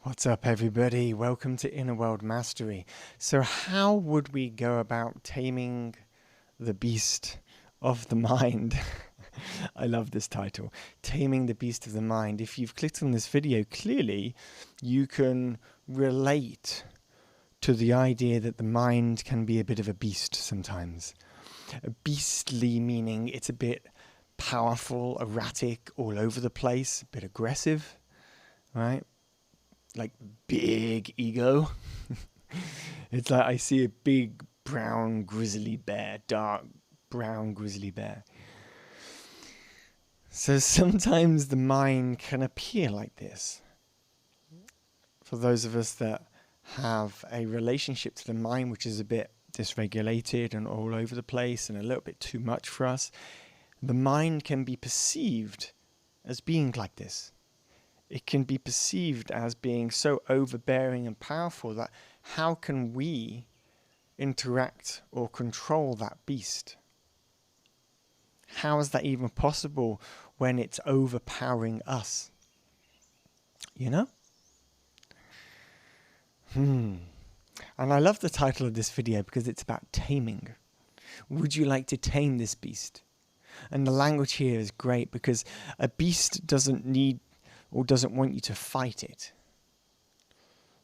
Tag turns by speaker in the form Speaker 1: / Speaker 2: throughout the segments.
Speaker 1: What's up, everybody? Welcome to Inner World Mastery. So how would we go about taming the beast of the mind? I love this title, Taming the Beast of the Mind. If you've clicked on this video, clearly you can relate to the idea that the mind can be a bit of a beast sometimes. A beastly meaning it's a bit powerful, erratic, all over the place, a bit aggressive, right? Like big ego. It's like I see a big brown grizzly bear, dark brown grizzly bear. So sometimes the mind can appear like this. For those of us that have a relationship to the mind which is a bit dysregulated and all over the place and a little bit too much for us, the mind can be perceived as being like this. It can be perceived as being so overbearing and powerful that how can we interact or control that beast? How is that even possible when it's overpowering us? You know? And I love the title of this video because it's about taming. Would you like to tame this beast? And the language here is great because a beast doesn't need or doesn't want you to fight it.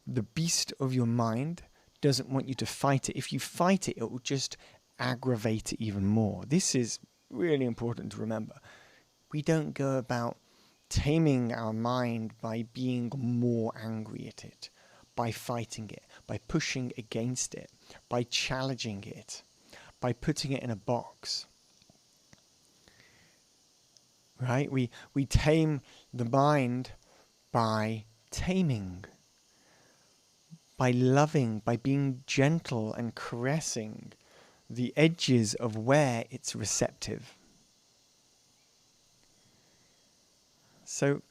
Speaker 1: The beast of your mind doesn't want you to fight it. If you fight it, it will just aggravate it even more. This is really important to remember. We don't go about taming our mind by being more angry at it, by fighting it, by pushing against it, by challenging it, by putting it in a box. Right? We tame the mind by taming, by loving, by being gentle and caressing the edges of where it's receptive. So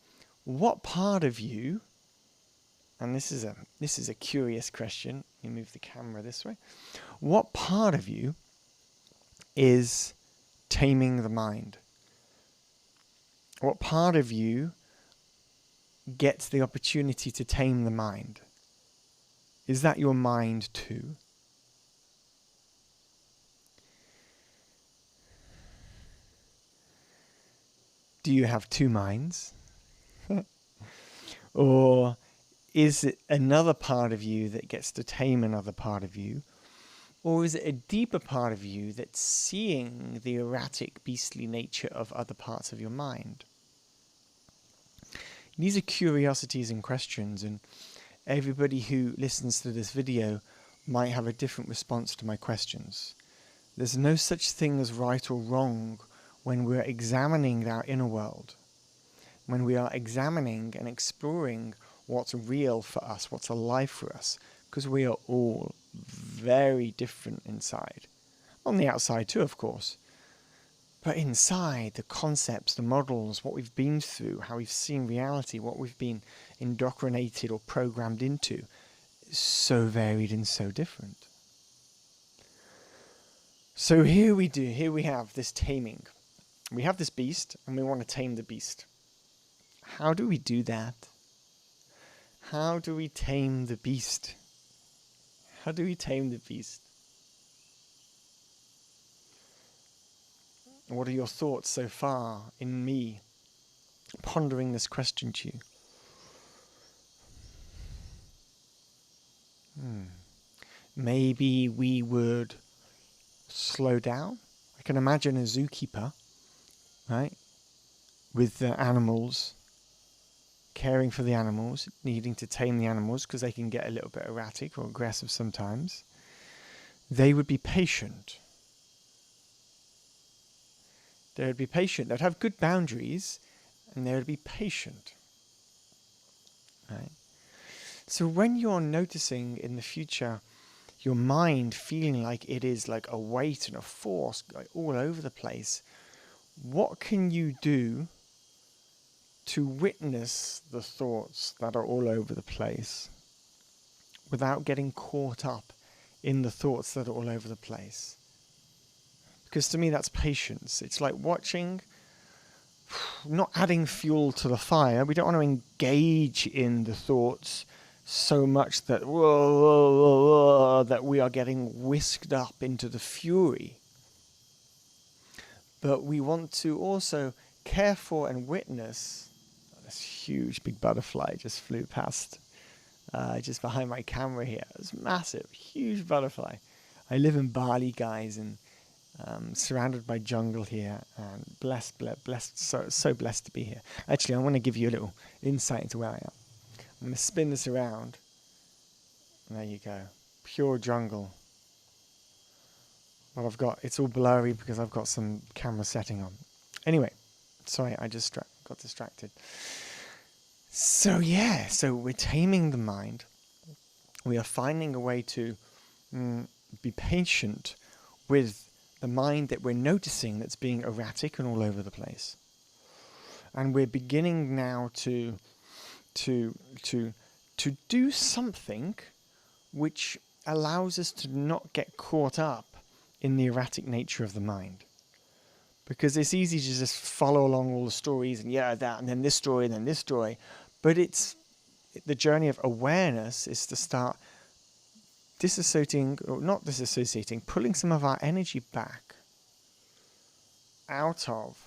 Speaker 1: what part of you, and this is a curious question, you move the camera this way, what part of you is taming the mind? What part of you gets the opportunity to tame the mind? Is that your mind too? Do you have two minds? Or is it another part of you that gets to tame another part of you? Or is it a deeper part of you that's seeing the erratic, beastly nature of other parts of your mind? These are curiosities and questions, and everybody who listens to this video might have a different response to my questions. There's no such thing as right or wrong when we're examining our inner world, when we are examining and exploring what's real for us, what's alive for us, because we are all very different inside. On the outside too, of course. But inside, the concepts, the models, what we've been through, how we've seen reality, what we've been indoctrinated or programmed into, is so varied and so different. So here we have this taming. We have this beast and we want to tame the beast. How do we do that? How do we tame the beast? How do we tame the beast? What are your thoughts so far in me pondering this question to you? Maybe we would slow down. I can imagine a zookeeper, right, with the animals, caring for the animals, needing to tame the animals because they can get a little bit erratic or aggressive sometimes. They would be patient. They would be patient. They'd have good boundaries and they would be patient. Right? So when you're noticing in the future your mind feeling like it is like a weight and a force like all over the place, what can you do to witness the thoughts that are all over the place without getting caught up in the thoughts that are all over the place? Because to me that's patience. It's like watching, not adding fuel to the fire. We don't want to engage in the thoughts so much that whoa, whoa, whoa, whoa, that we are getting whisked up into the fury. But we want to also care for and witness. This huge big butterfly just flew past just behind my camera here. It's massive, huge butterfly. I live in Bali, guys, and surrounded by jungle here, and blessed, so blessed to be here. Actually, I want to give you a little insight into where I am. I'm going to spin this around. And there you go, pure jungle. But it's all blurry because I've got some camera setting on. Anyway, sorry, I just got distracted. So yeah, so we're taming the mind. We are finding a way to be patient with the mind that we're noticing that's being erratic and all over the place. And we're beginning now to do something which allows us to not get caught up in the erratic nature of the mind. Because it's easy to just follow along all the stories and that, and then this story, and then this story. But the journey of awareness is to start pulling some of our energy back out of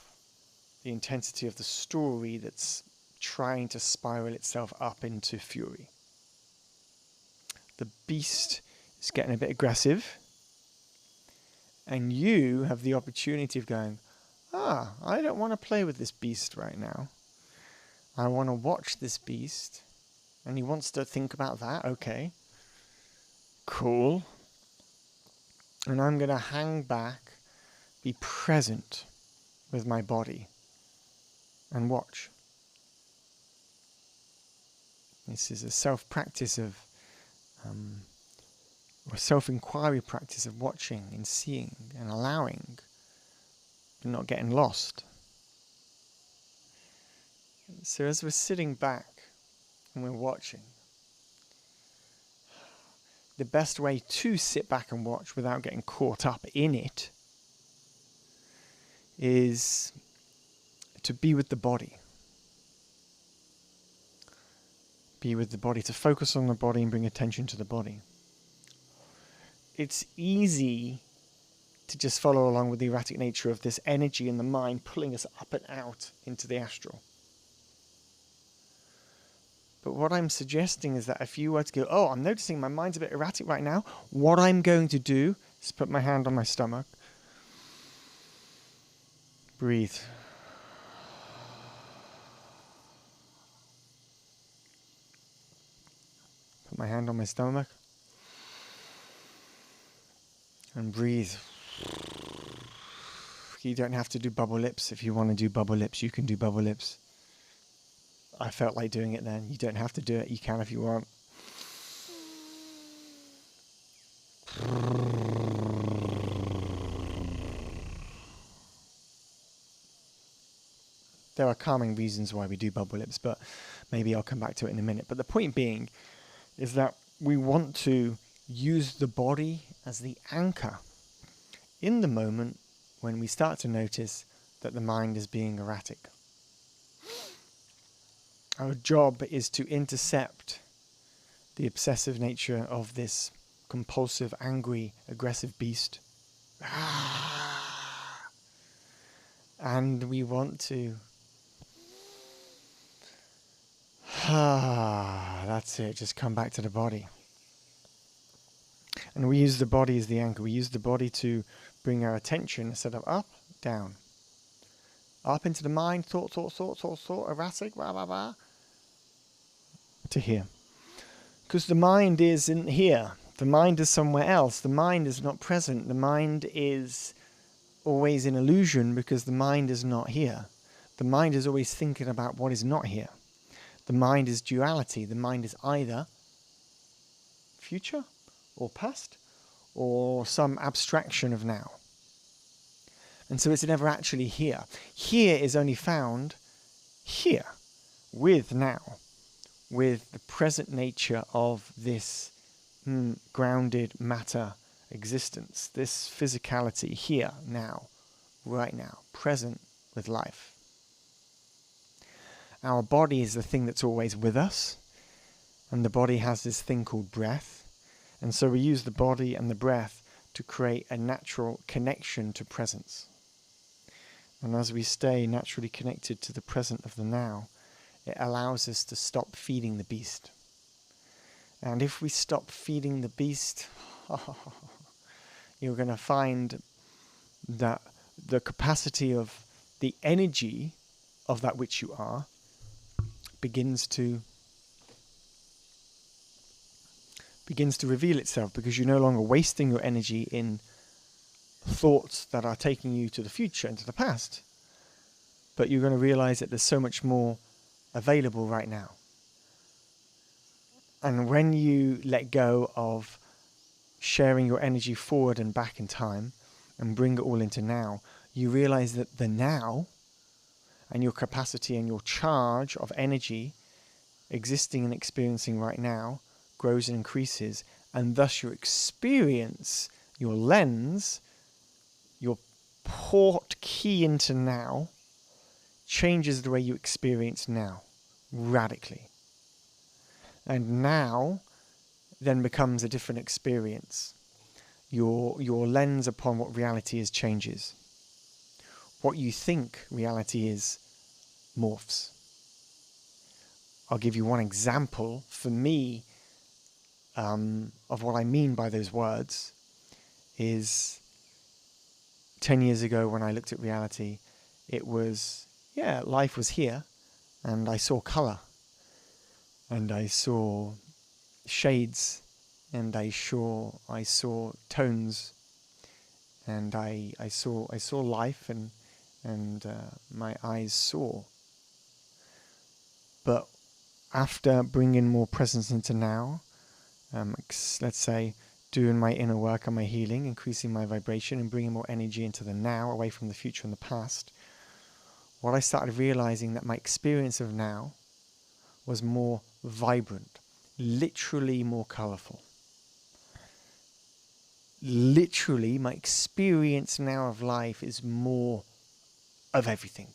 Speaker 1: the intensity of the story that's trying to spiral itself up into fury. The beast is getting a bit aggressive, and you have the opportunity of going, I don't want to play with this beast right now. I want to watch this beast. And he wants to think about that. Okay. Cool. And I'm going to hang back, be present with my body, and watch. This is a self-practice of, or self-inquiry practice of watching and seeing and allowing, but not getting lost. So as we're sitting back and we're watching, the best way to sit back and watch without getting caught up in it is to be with the body. Be with the body, to focus on the body and bring attention to the body. It's easy to just follow along with the erratic nature of this energy in the mind pulling us up and out into the astral. But what I'm suggesting is that if you were to go, I'm noticing my mind's a bit erratic right now, what I'm going to do is put my hand on my stomach, breathe. Put my hand on my stomach and breathe. You don't have to do bubble lips. If you want to do bubble lips, you can do bubble lips. I felt like doing it then. You don't have to do it. You can if you want. There are calming reasons why we do bubble lips, but maybe I'll come back to it in a minute. But the point being is that we want to use the body as the anchor in the moment when we start to notice that the mind is being erratic. Our job is to intercept the obsessive nature of this compulsive, angry, aggressive beast. And we want to... that's it, just come back to the body. And we use the body as the anchor. We use the body to bring our attention instead of up, down. Up into the mind, thought, erratic, blah, blah, blah. To here. Because the mind isn't here. The mind is somewhere else. The mind is not present. The mind is always in illusion because the mind is not here. The mind is always thinking about what is not here. The mind is duality. The mind is either future or past or some abstraction of now. And so it's never actually here. Here is only found here, with now, with the present nature of this grounded matter existence, this physicality here, now, right now, present with life. Our body is the thing that's always with us, And the body has this thing called breath. And so we use the body and the breath to create a natural connection to presence. And as we stay naturally connected to the present of the now, it allows us to stop feeding the beast. And if we stop feeding the beast, you're going to find that the capacity of the energy of that which you are begins to reveal itself, because you're no longer wasting your energy in thoughts that are taking you to the future and to the past, but you're going to realize that there's so much more available right now. And when you let go of sharing your energy forward and back in time and bring it all into now, you realize that the now and your capacity and your charge of energy existing and experiencing right now grows and increases, and thus your experience, your lens, your port key into now changes the way you experience now radically. And now then becomes a different experience. Your lens upon what reality is changes. What you think reality is morphs. I'll give you one example for me of what I mean by those words. Is 10 years ago when I looked at reality, it was, life was here, and I saw color, and I saw shades, and I saw tones, and I saw life, and my eyes saw. But after bringing more presence into now, let's say doing my inner work and my healing, increasing my vibration and bringing more energy into the now, away from the future and the past, what I started realizing that my experience of now was more vibrant, literally more colorful. Literally, my experience now of life is more of everything.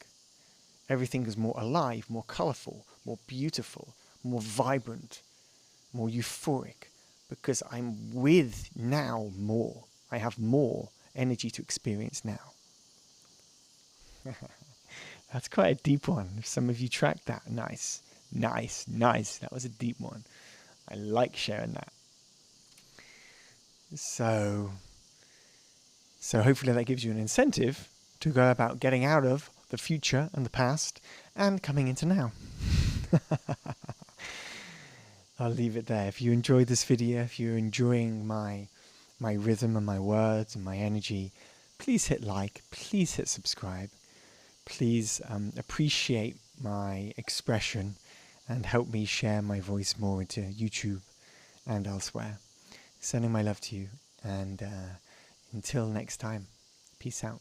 Speaker 1: Everything is more alive, more colorful, more beautiful, more vibrant, more euphoric, because I'm with now more. I have more energy to experience now. That's quite a deep one. If some of you tracked that, nice. That was a deep one. I like sharing that. So hopefully that gives you an incentive to go about getting out of the future and the past and coming into now. I'll leave it there. If you enjoyed this video, if you're enjoying my rhythm and my words and my energy, please hit like, please hit subscribe. Please appreciate my expression and help me share my voice more into YouTube and elsewhere. Sending my love to you, and until next time, peace out.